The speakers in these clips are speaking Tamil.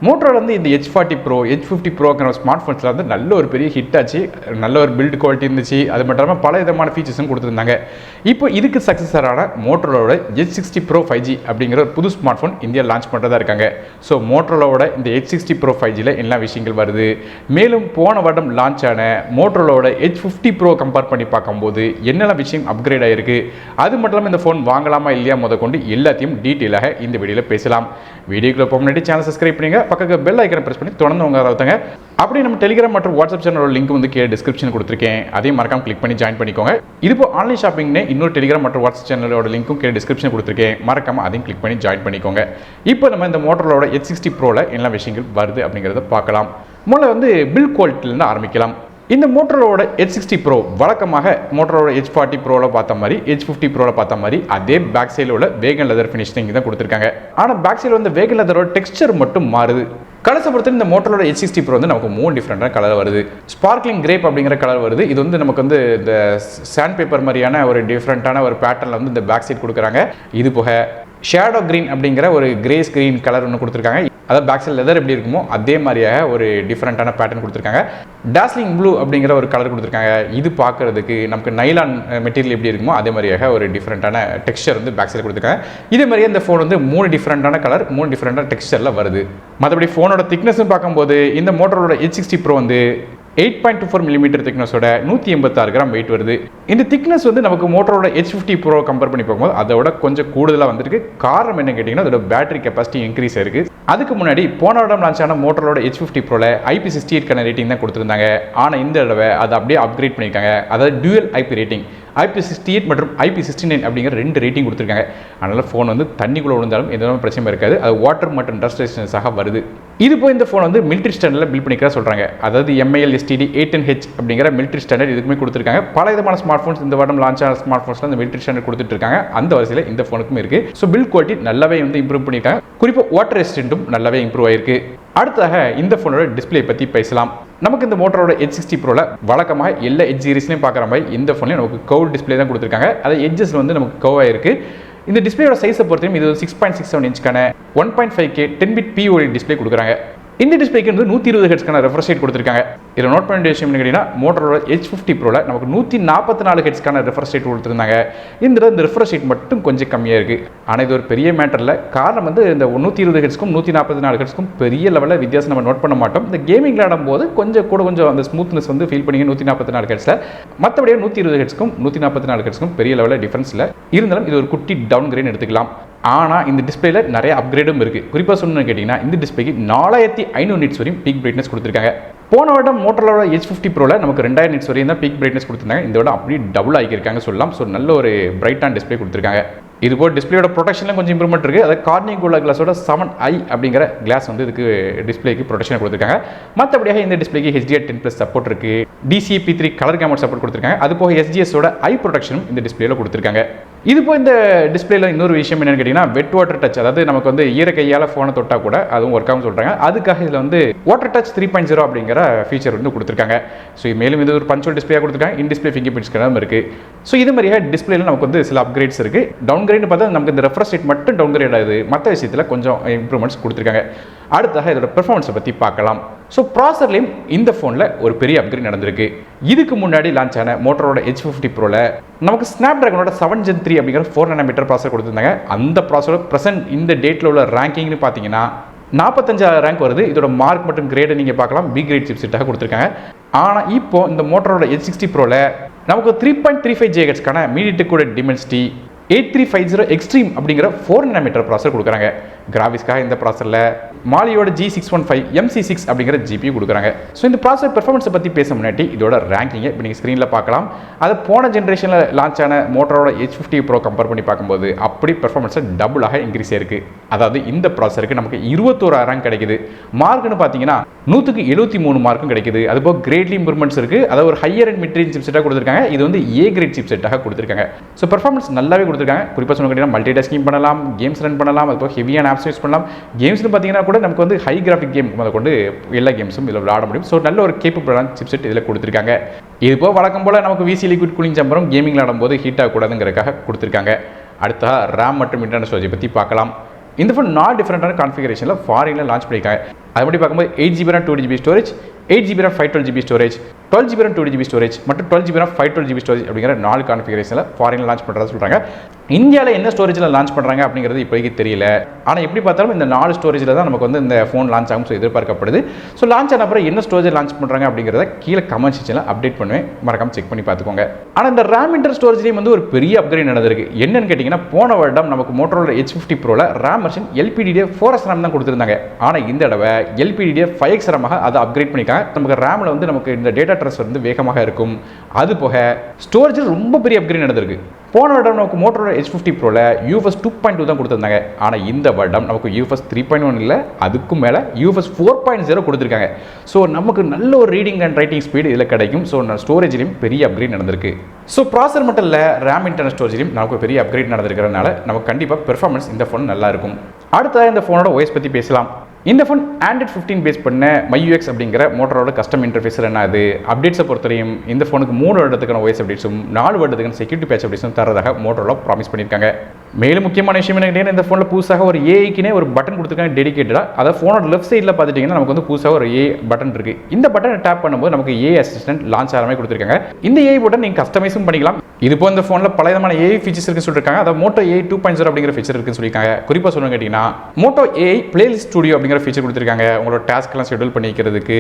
மோட்டோரோல வந்து இந்த H40 Pro, H50 Proங்கிற ஸ்மார்ட் ஃபோன்ஸில் வந்து நல்ல ஒரு பெரிய ஹிட் ஆச்சு. நல்ல ஒரு பில்ட் குவாலிட்டி இருந்துச்சு. அது மட்டும் இல்லாமல் பல விதமான ஃபீச்சர்ஸும் கொடுத்துருந்தாங்க. இப்போ இதுக்கு சக்ஸஸரான மோட்டோரோட H60 Pro 5G அப்படிங்கிற ஒரு புது ஸ்மார்ட் ஃபோன் இந்தியா லான்ச் பண்ணுறதா இருக்காங்க. ஸோ மோட்டோரோட இந்த H60 Pro 5Gயில் என்ன விஷயங்கள் வருது, மேலும் போன வருடம் லான்ச் ஆன மோட்டோரோட H50 Pro கம்பேர் பண்ணி பார்க்கும்போது என்னெல்லாம் விஷயம் அப்கிரேட் ஆகிருக்கு, அது மட்டும் இல்லாமல் இந்த ஃபோன் வாங்கலாமா இல்லையா முதற்கொண்டு எல்லாத்தையும் டீட்டெயிலாக இந்த வீடியோவில் பேசலாம். வீடியோக்குள்ள போக முன்னாடி சேனல் சப்ஸ்கிரைப் பண்ணுங்க, பக்கத்தில் பெல் ஐக்கனை பிரஸ் பண்ணி தொடர்ந்து உங்க ஆதரவுங்க. அப்படி நம்ம டெலிகிராம் மற்றும் வாட்ஸ்அப் சேனலோட லிங்க் வந்து கீழே டிஸ்கிரிப்ஷன் கொடுத்துருக்கேன், அதையும் மறக்காம கிளிக் பண்ணி ஜாயின் பண்ணிக்கோங்க. இது இப்போ ஆன்லைன் ஷாப்பிங்னு இன்னொரு டெலிகிராம் மற்றும் வாட்ஸ்அப் சேனலோட லிங்க்கும் கீழே டிஸ்கிரிப்ஷன் கொடுத்துருக்கேன், மறக்காம அதையும் கிளிக் பண்ணி ஜாயின் பண்ணிக்கோங்க. இப்போ நம்ம இந்த மோட்டோரோட H60 Proல என்ன விஷயங்கள் வருது அப்படிங்கிறத பார்க்கலாம். முதல்ல வந்து பில்ட் குவாலிட்டிலேருந்து ஆரம்பிக்கலாம். இந்த மோட்டோரோட H60 Pro வழக்கமாக மோட்டோரோட H40 Proல பார்த்த மாதிரி H50 Proல பார்த்த மாதிரி அதே பேக் சைடில் உள்ள வேகன் லெதர் ஃபினிஷிங் தான் கொடுத்துருக்காங்க. ஆனால் பேக் சைடில் வந்து வேகன் லெதரோட டெக்ஸ்சர் மட்டும் மாறுது. கலர்ஸை பொறுத்து இந்த மோட்டோரோட H60 Pro வந்து நமக்கு 3 டிஃப்ரெண்டான கலர் வருது. ஸ்பார்க்லிங் கிரேப் அப்படிங்கிற கலர் வருது. இது வந்து நமக்கு வந்து இந்த சாண்ட் பேப்பர் மாதிரியான ஒரு டிஃப்ரெண்ட்டான ஒரு பேட்டர்னில் வந்து இந்த பேக் சைட் கொடுக்குறாங்க. இது போக ஷேடோ கிரீன் அப்படிங்கிற ஒரு கிரே ஸ்கிரீன் கலர் ஒன்று கொடுத்துருக்காங்க. அதாவது பேக் சைட் லெதர் எப்படி இருக்குமோ அதே மாதிரியாக ஒரு டிஃப்ரெண்ட்டான பேட்டர்ன் கொடுத்துருக்காங்க. டாஸ்லிங் ப்ளூ அப்படிங்கிற ஒரு கலர் கொடுத்துருக்காங்க. இது பார்க்கறதுக்கு நமக்கு நைலான் மெட்டீரியல் எப்படி இருக்குமோ அதே மாதிரியாக ஒரு டிஃப்ரெண்ட்டான டெக்ஸ்சர் வந்து பேக் சைடில் கொடுத்துருக்காங்க. இதே மாதிரியே இந்த ஃபோன் வந்து 3 டிஃப்ரெண்ட்டான கலர் 3 டிஃப்ரெண்ட்டான டெக்ஸ்சரில் வருது. மற்றபடி ஃபோனோட திக்னஸ்ன்னு பார்க்கும்போது இந்த மோட்டோரோட H60 Pro வந்து 8.24 mm திக்னஸோட 186 கிராம் வெயிட் வருது. இந்த திக்னஸ் வந்து நமக்கு மோட்டோரோட H50 Pro கம்பேர் பண்ணி பார்க்கும்போது அதோட கொஞ்சம் கூடுதலாக வந்திருக்கு. காரணம் என்ன கேட்டிங்கன்னா அதோட பேட்டரி கெப்பாசிட்டி இன்க்ரீஸ் ஆயிருக்கு. அதுக்கு முன்னாடி போன வருடம் லான்ச் ஆன மோட்டோரோட H50 Proல IP68 ரேட்டிங் தான் கொடுத்துருந்தாங்க. ஆனால் இந்த தடவை அதை அப்படியே அப்கிரேட் பண்ணியிருக்காங்க. அதாவது டியூயல் IP ரேட்டிங் IP68 மற்றும் IP69 அப்படிங்கிற 2 ரேட்டிங் கொடுத்துருக்காங்க. அதனால் ஃபோன் வந்து தண்ணிக்குள்ளே விழுந்தாலும் எந்த பிரச்சனை இருக்காது. அது வாட்டர் மற்றும் டஸ்ட் ரெசிஸ்டன்ஸாக வருது. இது போய் இந்த ஃபோன் வந்து மிலிட்ரி ஸ்டாண்டர்டில் பில்ட் பண்ணிக்கிறதா சொல்கிறாங்க. அதாவது MIL STD 810H அப்படிங்கிற மிலிட்ரி ஸ்டாண்டர்ட் இதுக்குமே கொடுத்துருக்காங்க. பல விதமான ஸ்மார்ட் ஃபோன்ஸ் இந்த வருடம் லான்ச் ஆன ஸ்மார்ட் ஃபோன்ஸில் இந்த மிலிட்ரி ஸ்டாண்டர்ட் கொடுத்துட்டு இருக்காங்க. அந்த வரிசையில் இந்த ஃபோனுக்கும் இருக்குது. ஸோ பில்ட் குவாலிட்டி நல்லாவே வந்து இம்ப்ரூவ் பண்ணியிருக்காங்க. குறிப்பாக வாட்டர் ரெசிஸ்டன்ட்டும் நல்லாவே இம்ப்ரூவ் ஆயிருக்கு. அடுத்ததாக இந்த ஃபோனோட டிஸ்பிளே பற்றி பேசலாம். நமக்கு இந்த மோட்டோரோட H60 Proல வழக்கமாக எல்லா எட்ஜ் சீரிஸ்லையும் பார்க்குற மாதிரி இந்த ஃபோன்லேயும் நமக்கு கர்வ் டிஸ்பிளே தான் கொடுத்துருக்காங்க. அது எட்ஜஸ் வந்து நமக்கு கர்வ் ஆயிருக்கு. இந்த டிஸ்பிளேயோட சைஸை பொறுத்தையும் இது 6.67 இன்ச்க்கான 1.5K 10-bit POD டிஸ்பிளே கொடுக்குறாங்க. இந்த டிஸ்பிளேக்கு வந்து 120 ஹெர்ட்ஸ்க்கான ரெஃப்ரெஷ் ரேட் கொடுத்துருக்காங்க. இதில் நோட் பண்ண வேண்டிய விஷயம் என்ன கேட்டிங்கன்னா மோட்டோரோட H50 Proல நமக்கு 144 ஹெர்ட்ஸ்க்கான ரெஃப்ரெஷ் ரேட் கொடுத்துருந்தாங்க. இந்த ரெஃப்ரெஷ் ரேட் மட்டும் கொஞ்சம் கம்மியாக இருக்குது. ஆனால் இது ஒரு பெரிய மேட்டரில். காரணம் வந்து இந்த 120 ஹெர்ட்ஸ்க்கும் 144 ஹெர்ட்ஸ்க்கும் பெரிய லெவலில் வித்தியாசம் நம்ம நோட் பண்ண மாட்டோம். இந்த கேமிங் விளையாடும் போது கொஞ்சம் அந்த ஸ்மூத்னஸ் வந்து ஃபீல் பண்ணிங்க 144 ஹெர்ட்ஸில். மற்றபடியே 120 ஹெர்ட்ஸ்க்கும் 144 ஹெர்ட்ஸ்க்கும் பெரிய லெவலில் டிஃபரன்ஸ் இல்லை. இருந்தாலும் இது ஒரு குட்டி டவுன் கிரேட் எடுத்துக்கலாம். ஆனால் இந்த டிஸ்பிளேல நிறைய அப்கிரேடும் இருக்குது. குறிப்பாக சொன்னு கேட்டிங்கன்னா இந்த டிஸ்பிளேக்கு 4500 நிட்ஸ் வரையும் பீக் பிரைட்னஸ் கொடுத்துருக்காங்க. போன வருடம் மோட்டோரோட H50 Proல நமக்கு 2000 நிட்ஸ் வரையும் தான் பீக் பிரைட்னஸ் கொடுத்துருந்தாங்க. இந்த விட அப்படியே டபுள் ஆகியிருக்காங்க சொல்லலாம். ஸோ நல்ல ஒரு பிரைட்டான டிஸ்பிளே கொடுத்துருக்காங்க. இது போல் டிஸ்பிளேயோட ப்ரொடெக்ஷனில் கொஞ்சம் இம்ப்ரூவ்மெண்ட் இருக்குது. அது கார்னிங் கோலா கிளாஸோட 7i அப்படிங்கிற கிளாஸ் வந்து இதுக்கு டிஸ்பிளேக்கு ப்ரொடெக்ஷன் கொடுத்துருக்காங்க. மற்றபடியாக இந்த டிஸ்பிளேக்கு HDR10+ சப்போர்ட் இருக்குது. DCI-P3 கலர் கேமரா சப்போர்ட் கொடுத்துருக்காங்க. அது போக SGSோட ஐ ப்ரொடெக்ஷனும் இந்த டிஸ்பிளேல கொடுத்துருக்காங்க. இது போய் இந்த டிஸ்பிளேல இன்னொரு விஷயம் என்னன்னு கேட்டிங்கன்னா வெட் வாட்டர் டச், அதாவது நமக்கு வந்து ஈர கையால் ஃபோனை தொட்டால் கூட அதுவும் ஒர்க் ஆகும் சொல்கிறாங்க. அதுக்காக இதில் வந்து வாட்டர் டச் 3.0 அப்படிங்கிற ஃபீச்சர் வந்து கொடுத்துருக்காங்க. ஸோ மேலும் இது ஒரு பஞ்சுவல் டிஸ்பிளேயாக கொடுத்துருக்காங்க. இன் டிஸ்பிளே ஃபிங்கர் பிரிண்ட் ஸ்கேனரும் இருக்குது. ஸோ இது மாதிரியாக டிஸ்பிளேல நமக்கு வந்து சில அப்கிரேட்ஸ் இருக்குது. டவுன் கிரேட்னு பார்த்தா நமக்கு இந்த ரெஃப்ரெஷ் ரேட் மட்டும் டவுன் கிரேட் ஆகுது. மற்ற விஷயத்தில் கொஞ்சம் இம்ப்ரூவ்மெண்ட்ஸ் கொடுத்துருக்காங்க. அடுத்ததாக இதோட பெர்ஃபார்மன்ஸை பற்றி பார்க்கலாம். ஸோ ப்ராசர்லையும் இந்த ஃபோனில் ஒரு பெரிய அப்கிரேட் நடந்திருக்கு. இதுக்கு முன்னாடி லான்ச் ஆன மோட்டோரோட H50 Proல நமக்கு ஸ்னாப்டிராகனோட 7 Gen 3 அப்படிங்கிற 4 nm ப்ராசர் கொடுத்துருந்தாங்க. அந்த ப்ராசரோட ப்ரெசென்ட் இந்த டேட்டில் உள்ள ரேங்கிங்னு பார்த்தீங்கன்னா 45 ரேங்க் வருது. இதோட மார்க் மற்றும் கிரேடை நீங்கள் பார்க்கலாம். பி கிரேட் சிப்செட்டாக கொடுத்துருக்காங்க. ஆனால் இப்போ இந்த மோட்டோரோட H60 Proல நமக்கு 3.35 GHz மீடியடெக் கூட டிமென்சிட்டி 8350 எக்ஸ்ட்ரீம் அப்படிங்கிற 4 nm ப்ராசர் கொடுக்குறாங்க. கிராஃபிக்ஸ்க்காக இந்த ப்ராசரில் மாலியோட G615 MC6 அப்படிங்கிற GPU கொடுக்குறாங்க. ஸோ இந்த ப்ராசர் பெர்ஃபார்மன்ஸை பற்றி பேச முன்னாடி இதோட ரேங்கிங்கை இப்போ நீங்கள் ஸ்க்ரீனில் பார்க்கலாம். அதை போன ஜென்ரேஷனில் லான்ச் ஆன மோட்டோரோட H50 Pro கம்பேர் பண்ணி பார்க்கும்போது அப்படி பெர்ஃபார்மன்ஸை டபுளாக இன்க்ரீஸ் ஆயிருக்கு. அதாவது இந்த ப்ராசருக்கு நமக்கு 21 ரேங்க் கிடைக்குது. மார்க்னு பார்த்தீங்கன்னா 100க்கு 73 மார்க்கும் கிடைக்குது. அதுபோக கிரேட்லி இம்ப்ரூவ்மெண்ட்ஸ் இருக்குது. அதாவது ஒரு ஹையர் அண்ட் மிட் ரேஞ்ச் சிப்செட்டாக கொடுத்துருக்காங்க. இது வந்து A கிரேட் சிப்செட்டாக கொடுத்துருக்காங்க. ஸோ பெர்ஃபார்மன்ஸ் நல்லாவே கொடுத்துருக்காங்க. குறிப்பாக சொன்ன கேட்டிங்கன்னா மல்டி டாஸ்கிங் பண்ணலாம், கேம்ஸ் ரன் பண்ணலாம், அதுபோக ஹெவியான ஆப்ஸ் யூஸ் பண்ணலாம். கேம்ஸ்னு பார்த்தீங்கன்னா கூட நமக்கு வந்து ஹை கிராஃபிக் கேம் அதை கொண்டு எல்லா கேம்ஸும் இதில் விளையாட முடியும். ஸோ நல்ல ஒரு கேப்பபிளான சிப்செட் இதில் கொடுத்துருக்காங்க. இது போக வழக்கம் போல் நமக்கு VC லிக்விட் கூலிங் சம்பரம் கேமிங் விளையாடும் போது ஹீட் ஆகக்கூடாதுங்கிறதுக்காக கொடுத்துருக்காங்க. அடுத்தா ரேம் மற்றும் இன்டர்னல் ஸ்டோரேஜ் பற்றி பார்க்கலாம். இந்த ஃபோன் 4 டிஃப்ரெண்டான கான்ஃபிகரேஷனில் ஃபாரினில் லான்ச் பண்ணியிருக்காங்க. அது மட்டும் பார்க்கும்போது 8GB RAM 2GB storage, 8GB RAM 512GB storage, 12GB RAM 2GB storage மற்றும் 12GB RAM 512GB ஸ்டோரேஜ் அப்படிங்கிற 4 கான்ஃபிகரேஷனில் ஃபாரினில் லான்ச் பண்ணுறதா சொல்கிறாங்க. இந்தியாவில் என்ன ஸ்டோரேஜில் லான்ச் பண்ணுறாங்க அப்படிங்கிறது இப்போதைக்கு தெரியல. ஆனால் எப்படி பார்த்தாலும் இந்த 4 ஸ்டோரேஜில் தான் நமக்கு வந்து இந்த ஃபோன் லான்ச் ஆகும் எதிர்பார்க்கப்படுது. ஸோ லான்ச் ஆன அப்புறம் என்ன ஸ்டோரேஜ் லான்ச் பண்ணுறாங்க அப்படிங்கிறத கீழே கமெண்ட் செக்ஷனில் அப்டேட் பண்ணுவேன், மறக்காம செக் பண்ணி பார்த்துக்கோங்க. ஆனால் இந்த RAM இன்டர் ஸ்டோரேஜ்லேயும் வந்து ஒரு பெரிய அப்கிரேட் நடந்திருக்கு. என்னன்னு கேட்டிங்கன்னா, போன வருடம் நமக்கு Motorola Edge 50 Proல RAM version LPDDR4X RAM தான் கொடுத்துருந்தாங்க. ஆனால் இந்த தடவை LPDDR5X RAM அதை அப்கிரேட் பண்ணிக்காங்க. நமக்கு ரேமில் வந்து நமக்கு இந்த டேட்டா ட்ரான்ஸ்ஃபர் வந்து வேகமாக இருக்கும். அது போக ஸ்டோரேஜில் ரொம்ப பெரிய அப்கிரேட் நடந்திருக்கு. போன வருடம் நமக்கு Motorola Edge 50 Proல UFS 2.2 தான் கொடுத்துருந்தாங்க. ஆனால் இந்த வருடம் நமக்கு UFS 3.1 இல்லை, அதுக்கும் மேலே UFS 4.0 கொடுத்துருக்காங்க. ஸோ நமக்கு நல்ல ஒரு ரீடிங் அண்ட் ரைட்டிங் ஸ்பீடு இதில் கிடைக்கும். ஸோ ஸ்டோரேஜ்லையும் பெரிய அப்கிரேட் நடந்திருக்கு. ஸோ ப்ராசர் மட்டும் இல்லை, RAM இன்டர்னல் ஸ்டோரேஜ்லையும் நமக்கு பெரிய அப்கிரேட் நடந்திருக்கிறதுனால நமக்கு கண்டிப்பாக பெர்ஃபார்மன்ஸ் இந்த ஃபோன் நல்லா இருக்கும். அடுத்ததாக இந்த ஃபோனோட OS பற்றி பேசலாம். இந்த ஃபோன் Android 15 பேஸ் பண்ண MyUX அப்படிங்கிற Motorola கஸ்டம் இன்டர்ஃபேஸ் என்ன அது அப்டேட்ஸை பொறுத்தவரையும் இந்த ஃபோனுக்கு 3 வருடத்துக்கான OS அப்டேட்ஸும் 4 வருடத்துக்கான செக்யூரிட்டி பேட்ச் அப்டேட்ஸும் தரதாக Motorola ப்ராமிஸ் பண்ணியிருக்காங்க. மேலும் முக்கியமான விஷயம் என்ன கேட்டீங்கன்னா, இந்த ஃபோனில் புதுசாக ஒரு ஏஐக்குனே ஒரு பட்டன் கொடுத்துருக்காங்க டெடிகேட்டடாக. அதாவது ஃபோனோட லெஃப்ட் சைடில் பார்த்துட்டிங்கன்னா நமக்கு வந்து புதுசாக ஒரு ஏஐ பட்டன் இருக்குது. இந்த பட்டனை டேப் பண்ணும்போது நமக்கு ஏஐ அசிஸ்டன்ட் லான்ச் ஆகிற மாதிரி கொடுத்துருக்காங்க. இந்த ஏஐ பட்டன் நீங்கள் கஸ்டமைஸும் பண்ணிக்கலாம். இது போல் இந்த ஃபோனில் பல விதமான ஏஐ ஃபீச்சர்ஸ் இருக்குன்னு சொல்லியிருக்காங்க. அதாவது Moto AI 2.0 அப்படிங்கிற ஃபீச்சர் இருக்குன்னு சொல்லியிருக்காங்க. குறிப்பாக சொல்லணும் கேட்டிங்கன்னா, Moto AI பிளேலிஸ்ட் ஸ்டுடியோ அப்படிங்கிற ஃபீச்சர் கொடுத்துருக்காங்க உங்களோட டாஸ்க்லாம் ஷெட்யூல் பண்ணிக்கிறதுக்கு.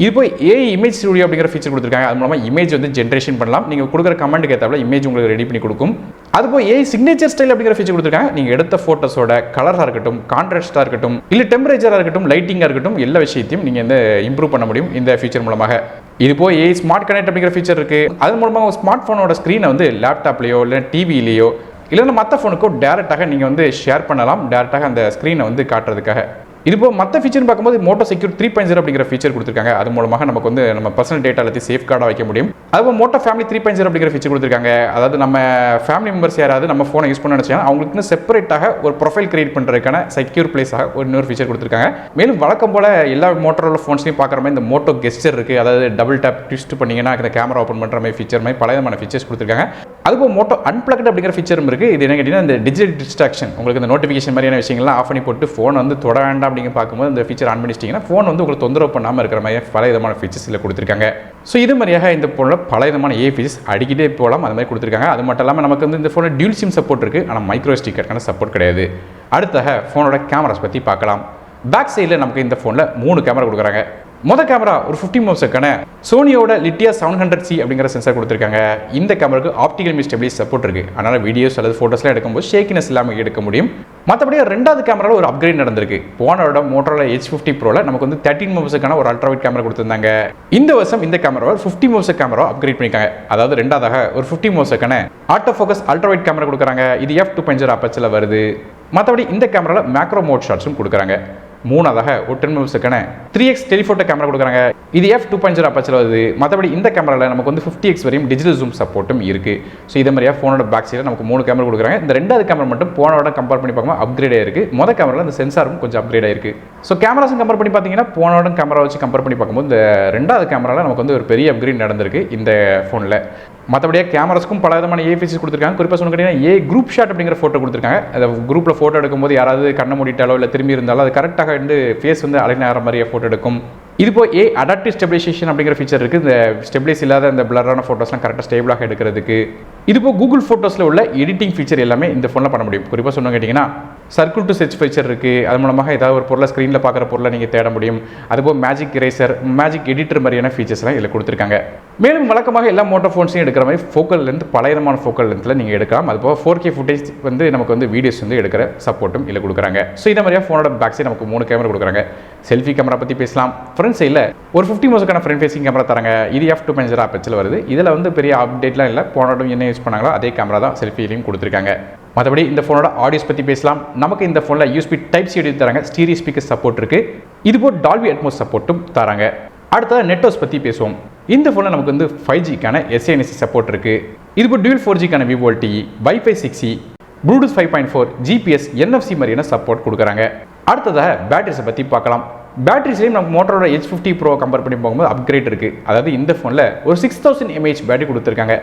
இது போய் ஏஐ இமேஜ் ஸ்டுடியோ அப்படிங்கிற ஃபீச்சர் கொடுத்துருக்காங்க. அது மூலமாக இமேஜ் வந்து ஜென்ரேஷன் பண்ணலாம். நீங்கள் கொடுக்குற கமெண்ட்டுக்கு ஏற்றாப்புல இமேஜ் உங்களுக்கு ரெடி பண்ணி கொடுக்கும். அதுபோல் ஏஐ சிக்னேச்சர் ஸ்டைல் அப்படிங்கிற ஃபீச்சர் கொடுத்துருக்காங்க. நீங்கள் எடுத்த ஃபோட்டோஸோட கலராக இருக்கட்டும், கான்ட்ராஸ்டாக இருக்கட்டும், இல்லை டெம்பரேச்சராக இருக்கட்டும், லைட்டிங்காக இருக்கட்டும், எல்லா விஷயத்தையும் நீங்கள் வந்து இம்ப்ரூவ் பண்ண முடியும் இந்த ஃபீச்சர் மூலமாக. இது போய் ஏஐ ஸ்மார்ட் கனெக்ட் அப்படிங்கிற ஃபீச்சர் இருக்குது. அது மூலமாக ஸ்மார்ட் ஃபோனோட ஸ்க்ரீனை வந்து லேப்டாப்லேயோ இல்லை டிவிலேயோ இல்லைன்னா மற்ற ஃபோனுக்கோ டேரெக்டாக நீங்கள் வந்து ஷேர் பண்ணலாம், டேரெக்டாக அந்த ஸ்க்ரீனை வந்து காட்டுறதுக்காக. இதுபோ மற்ற ஃபீச்சர் பார்க்கும்போது Moto Secure 3.0 அப்படிங்கிற ஃபீச்சர் கொடுத்துருக்காங்க. அது மூலமாக நமக்கு வந்து நம்ம பர்சனல் டேட்டா எல்லாத்தையும் சேஃப் கார்டாக வைக்க முடியும். அதுபோல் Moto Family 3.0 அப்படிங்கிற ஃபீச்சர் கொடுத்துருக்காங்க. அதாவது நம்ம ஃபேமிலி மெம்பர்ஸ் யாராவது நம்ம ஃபோனை யூஸ் பண்ண நினச்சாங்க அவங்களுக்கு செப்பரேட்டாக ஒரு ப்ரொஃபைல் கிரியேட் பண்ணுறதுக்கான செக்யூர் பிளேஸாக ஒரு இன்னொரு ஃபீச்சர் கொடுத்துருக்காங்க. மேலும் வழக்கம் போல் எல்லா Motorola ஃபோன்ஸ்லையும் பார்க்குற மாதிரி இந்த Moto கெஸ்டர் இருக்குது. அதாவது டபுள் டேப் ட்விஸ்ட் பண்ணிங்கன்னா இந்த கேமரா ஓப்பன் பண்ணுற மாதிரி ஃபீச்சர் மாதிரி பல விதமான ஃபீச்சர்ஸ் கொடுத்துருக்காங்க. அதுபோல் Moto Unplugged அப்படிங்கிற ஃபீச்சரும் இருக்குது. இது என்ன கேட்டிங்கன்னா, இந்த டிஜிட்டல் டிஸ்ட்ராக்ஷன் உங்களுக்கு இந்த நோட்டிஃபிகேஷன் மாதிரியான விஷயங்கள்லாம் ஆஃப் பண்ணி போட்டு ஃபோனை வந்து தொட வேண்டாம் அப்படிங்க பார்க்கும்போது இந்த ஃபீச்சர் ஆன் பண்ணிச்சிட்டிங்கன்னா ஃபோன் வந்து உங்களுக்கு தொந்தரவு பண்ணாமல் இருக்கிற மாதிரி பல விதமான ஃபீச்சர்ஸ் இதில் கொடுத்துருக்காங்க. ஸோ இது மாதிரியாக இந்த ஃபோனில் பல விதமான ஏஐ ஃபீச்சர்ஸ் அடிக்கிட்டே போகலாம், அது மாதிரி கொடுத்துருக்காங்க. அது மட்டும் இல்லாமல் நமக்கு வந்து இந்த ஃபோனில் டியூல் சிம் சப்போர்ட் இருக்குது, ஆனால் மைக்ரோ ஸ்டிக்கருக்கான சப்போர்ட் கிடையாது. அடுத்ததாக ஃபோனோட கேமராஸ் பற்றி பார்க்கலாம். பேக் சைடில் நமக்கு இந்த ஃபோனில் 3 கேமரா கொடுக்குறாங்க. மொதல் கேமரா ஒரு 50 மெகாபிக்சலுக்கான சோனியோட லிட்டியா 700C அப்படிங்கிற சென்சார் கொடுத்துருக்காங்க. இந்த கேமராக்கு ஆப்டிகல் இமேஜ் ஸ்டெபிலைஸ் சப்போர்ட் இருக்குது. அதனால் வீடியோஸ் அல்லது ஃபோட்டோஸ்லாம் எடுக்கும்போது ஷேக்கினஸ் இல்லாமல் எடுக்க முடியும். மற்றபடி ரெண்டாவது கேமராவில் ஒரு அப்கிரேட் நடந்திருக்கு. போன வருடம் Motorola Edge 50 Proல நமக்கு வந்து 13 மெகாபிக்சலுக்கான ஒரு அல்ட்ராவைட் கேமரா கொடுத்துருந்தாங்க. இந்த வருஷம் இந்த கேமராவை 50 மெகாபிக்சல் கேமரா அப்கிரேட் பண்ணியிருக்காங்க. அதாவது ரெண்டாவதாக ஒரு 50 மெகாபிக்சலுக்கான ஆட்டோ ஃபோக்கஸ் அல்ட்ராவைட் கேமரா கொடுக்குறாங்க. இது f2.0 அப்பச்சரில் வருது. மற்றபடி இந்த கேமராவில் மேக்ரோ மோட் ஷாட்ஸும் கொடுக்குறாங்க. மூணாவதாக ஒரு 10 மெகாபிக்சலுக்கான 3x டெலிஃபோட்டோ கேமரா கொடுக்குறாங்க. இது f2.0 அப்பச்சரில் வருது. மற்றபடி இந்த கேமராவில் நமக்கு வந்து 50x வரையும் டிஜிட்டல் ஜூம் சப்போர்ட்டும் இருக்குது. ஸோ இதே மாதிரியா ஃபோனோட பேக் சைடில் நமக்கு 3 கேமரா கொடுக்குறாங்க. இந்த ரெண்டாவது கேமரா மட்டும் போனோட கம்பேர் பண்ணி பார்க்கும்போது அப்கிரேட் ஆயிருக்கு. மொதல் கேமராவில் இந்த சென்சாரும் கொஞ்சம் அப்கிரேட் ஆயிருக்கு. ஸோ கேமராஸும் கம்பேர் பண்ணி பார்த்தீங்கன்னா போனோட கேமரா வச்சு கம்பேர் பண்ணி பார்க்கும்போது இந்த ரெண்டாவது கேமராவில் நமக்கு வந்து ஒரு பெரிய அப்கிரேட் நடந்திருக்கு இந்த ஃபோனில். மற்றபடியாக கேமராஸ்க்கும் பல விதமான ஏ ஃபீச்சர்ஸ் கொடுத்துருக்காங்க. குறிப்பாக சொன்ன கேட்டிங்கன்னா ஏ குரூப் ஷாட் அப்படிங்கிற ஃபோட்டோ கொடுத்துருக்காங்க. அந்த குரூப்பில் ஃபோட்டோ எடுக்கும்போது யாராவது கண்ணை மூடிட்டாலோ இல்லை திரும்பி இருந்தாலோ அது கரெக்டாக வந்து ஃபேஸ் வந்து அலைன் ஆகிற மாதிரியே ஃபோட்டோ எடுக்கும். இது போய் அடாப்டிவ் ஸ்டெபிலைசேஷன் அப்படிங்கிற ஃபீச்சர் இருக்குது. இந்த ஸ்டெபிலைஸ் இல்லாத இந்த பிளரான ஃபோட்டோஸ்லாம் கரெக்டாக ஸ்டேபிளாக எடுக்கிறதுக்கு. இது போய் கூகுள் ஃபோட்டோஸில் உள்ள எடிட்டிங் ஃபீச்சர் எல்லாமே இந்த ஃபோனில் பண்ண முடியும். குறிப்பாக சொன்ன கேட்டிங்கன்னா சர்க்கிள் டு சர்ச் ஃபீச்சர் இருக்குது. அது மூலமாக ஏதாவது ஒரு பொருளை ஸ்க்ரீனில் பார்க்குற பொருளை நீங்கள் தேட முடியும். அதுபோல் மேஜிக் இரேசர், மேஜிக் எடிட்டர் மாதிரியான ஃபீச்சர்ஸ்லாம் இதில் கொடுத்துருக்காங்க. மேலும் வழக்கமாக எல்லா மோட்டோ ஃபோன்ஸையும் எடுக்கிற மாதிரி ஃபோக்கல் லென்த் பல விதமான ஃபோக்கல் லென்த்தில் நீங்கள் எடுக்கலாம். அதுபோல் 4K ஃபுட்டேஜ் வந்து நமக்கு வந்து வீடியோஸ் வந்து எடுக்கிற சப்போர்ட்டும் இதில் கொடுக்குறாங்க. ஸோ இந்த மாதிரியாக ஃபோனோட பேக் சைடு நமக்கு 3 கேமரா கொடுக்குறாங்க. செல்ஃபி கேமரா பற்றி பேசலாம். ஃப்ரண்ட் சைடில் ஒரு 50 மெகாபிக்சலுக்கான ஃப்ரண்ட் ஃபேசிங் கேமரா தராங்க. இது f2.0 அப்பச்சரில் வருது. இதில் வந்து பெரிய அப்டேட்லாம் இல்லை. போனோட என்ன யூஸ் பண்ணாங்களோ அதே கேமரா தான் செல்ஃபிலையும் கொடுத்துருக்காங்க. மற்றபடி இந்த ஃபோனோட ஆடியோஸ் பற்றி பேசலாம். நமக்கு இந்த ஃபோனில் USB டைப் சி தராங்க. ஸ்டீரியோ ஸ்பீக்கர் சப்போர்ட் இருக்குது. இதுபோல் டால்பி அட்மோஸ் சப்போர்ட்டும் தராங்க. அடுத்தது நெட்வொர்க்ஸ் பற்றி பேசுவோம். இந்த ஃபோனில் நமக்கு வந்து 5Gக்கான SANC சப்போர்ட் இருக்குது. இதுபோல் டியூல் 4Gக்கான VoLTE, Wi-Fi 6E, Bluetooth 5.4, GPS, NFC மாதிரியான சப்போர்ட் கொடுக்குறாங்க. அடுத்ததாக பேட்டரிஸை பற்றி பார்க்கலாம். பேட்டரிஸ்லையும் நம்ம Motorola Edge 50 Pro கம்பேர் பண்ணி போகும்போது அப்கிரேட் இருக்குது. அதாவது இந்த ஃபோனில் ஒரு 6000 mAh பேட்டரி கொடுத்துருக்காங்க.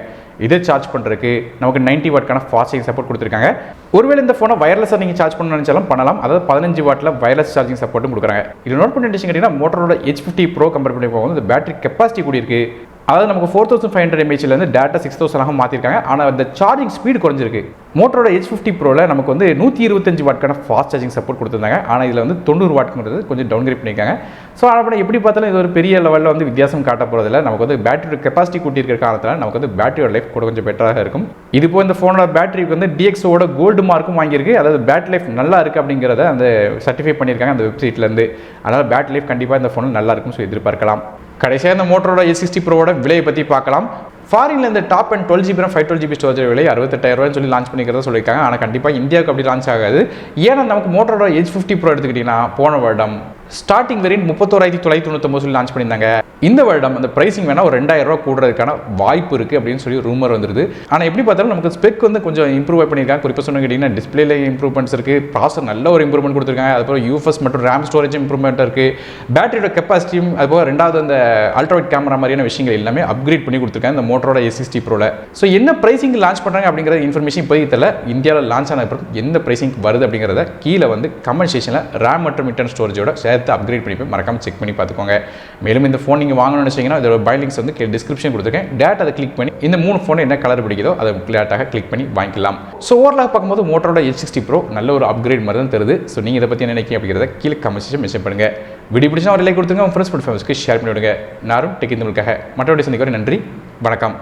இதை சார்ஜ் பண்ணுறதுக்கு நமக்கு 90 வாட்க்கான ஃபாஸ்ட் சார்ஜிங் சப்போர்ட் கொடுத்துருக்காங்க. ஒருவேளை இந்த ஃபோனை வயர்லெஸாக நீங்கள் சார்ஜ் பண்ண நினைச்சாலும் பண்ணலாம். அதாவது 15 வாட்டில் வயர்லெஸ் சார்ஜிங் சப்போர்ட்டும் கொடுக்குறாங்க. இது நோட் பண்ணி கேட்டிங்கன்னா மோட்டரோட Edge50 Pro கம்பேர் பண்ணி போகும்போது இந்த பேட்டரி கெப்பாசிட்டி கூடி இருக்கு. அதாவது நமக்கு 4500 mAhலேருந்து டேட்டா 6000 மாற்றிருக்காங்க. ஆனால் இந்த சார்ஜிங் ஸ்பீடு குறைஞ்சிருக்கு. மோட்டரோட Edge50 Proல நமக்கு வந்து 125 வாட்க்கான ஃபாஸ்ட் சார்ஜிங் சப்போர்ட் கொடுத்துருந்தாங்க. ஆனால் இதில் வந்து 90 வாட்ங்கிறது கொஞ்சம் டவுன்கிரேட் பண்ணியிருக்காங்க. ஸோ ஆனால் எப்படி பார்த்தாலும் இது ஒரு பெரிய லெவலில் வந்து வித்தியாசம் காட்ட போகிறதில்ல. நமக்கு வந்து பேட்டரியோட கெப்பாசிட்டி கூட்டியிருக்கிற காரணத்தில் நமக்கு வந்து பேட்டரியோட லைஃப் கூட கொஞ்சம் பெட்டராக இருக்கும். இது போல் இந்த ஃபோனோட பேட்டரிக்கு வந்து DxOட கோல்டு மார்க்கும் வாங்கியிருக்கு. அதாவது பேட்டரி லைஃப் நல்லா இருக்குது அப்படிங்கிறத அந்த சர்டிஃபை பண்ணியிருக்காங்க அந்த வெப்சைட்லேருந்து. அதனால் பேட்டரி லைஃப் கண்டிப்பாக இந்த ஃபோனில் நல்லா இருக்கும். ஸோ எதிர்பார்க்கலாம். கடைசியாக இந்த மோட்டரோட Edge60 Proவோட விலையை பற்றி பார்க்கலாம். ஃபாரின்ல இந்த top and 12GB 512GB storage விலை 68000 சொல்லி லான்ச் பண்ணிக்கிறதா சொல்லியிருக்காங்க. ஆனால் கண்டிப்பாக இந்தியாவுக்கு அப்படி லான்ச் ஆகாது. ஏன்னா நமக்கு மோட்டரோட Edge50 Pro எடுத்துக்கிட்டிங்கன்னா போன வருடம் ஸ்டார்டிங் வேரியன்ட் 31999 சொல்லி லான்ச் பண்ணியிருந்தாங்க. இந்த வருடம் அந்த பிரைசிங் வேணால் ஒரு 2000 ரூபா கூடுறதுக்கான வாய்ப்பு இருக்குது அப்படின்னு சொல்லி ரூமர் வந்துருது. ஆனால் எப்படி பார்த்தாலும் நமக்கு ஸ்பெக் வந்து கொஞ்சம் இம்ப்ரூவ் பண்ணியிருக்காங்க. குறிப்பாக சொன்ன கேட்டிங்கன்னா டிஸ்பிளேல இம்ப்ரூவ்மெண்ட்ஸ் இருக்குது, ப்ராசர் நல்ல ஒரு இம்ப்ரூவ்மெண்ட் கொடுத்துருக்காங்க. அதுபோல் UFS மற்றும் ரேம் ஸ்டோரேஜ் இம்ப்ரூவ்மெண்ட் இருக்குது. பேட்டரியோட கெப்பாசிட்டியும் அதுபோல் ரெண்டாவது அந்த அல்ட்ராவைட் கேமரா மாதிரியான விஷயங்கள் எல்லாமே அப்கிரேட் பண்ணி கொடுத்துருக்காங்க இந்த மோட்டரோட Edge60 Proல. ஸோ என்ன பிரைசிங் லான்ச் பண்ணுறாங்க அப்படிங்கிற இன்ஃபர்மேஷன் இப்போதைக்கு தெரியல. இந்தியாவில் லான்ச் ஆன பிறகு எந்த பிரைசிங் வருது அப்படிங்கிறத கீழே வந்து கமெண்ட் செக்ஷனில் ரேம் மற்றும் இன்டர்னல் ஸ்டோரேஜோட சேர்த்து அப்கிரேட் பண்ணி போய் மறக்காம செக் பண்ணி பார்த்துக்கோங்க. மேலும் இந்த ஃபோன் நீங்கள் வாங்கணும்னு நினைச்சீங்கன்னா இதோட பை லிங்க்ஸ் வந்து டிஸ்கிரிப்ஷன் கொடுத்துருக்கேன். டேரக்ட் அதை கிளிக் பண்ணி இந்த 3 ஃபோன் என்ன கலர் பிடிக்குதோ அதை டேரக்டாக கிளிக் பண்ணி வாங்கிக்கலாம். ஸோ ஓவராலாக பார்க்கும்போது மோட்டரோட Edge60 Pro நல்ல ஒரு அப்கிரேட் மாதிரி தான் தருது. ஸோ நீங்கள் இதை பற்றி என்ன நினைக்கிறீங்க அப்படிங்கிறத கீழே கமெண்ட் செக்ஷன் மென்ஷன் பண்ணுங்கள். வீடியோ பிடிச்சா ஒரு லைக் கொடுத்துங்க. உங்கள் ஃப்ரெண்ட்ஸ் ஃபேமிலிஸ்க்கு ஷேர் பண்ணி விடுங்க. நானும் டெக் இந்துக்காக மற்றபடி சந்திக்க நன்றி, வணக்கம்.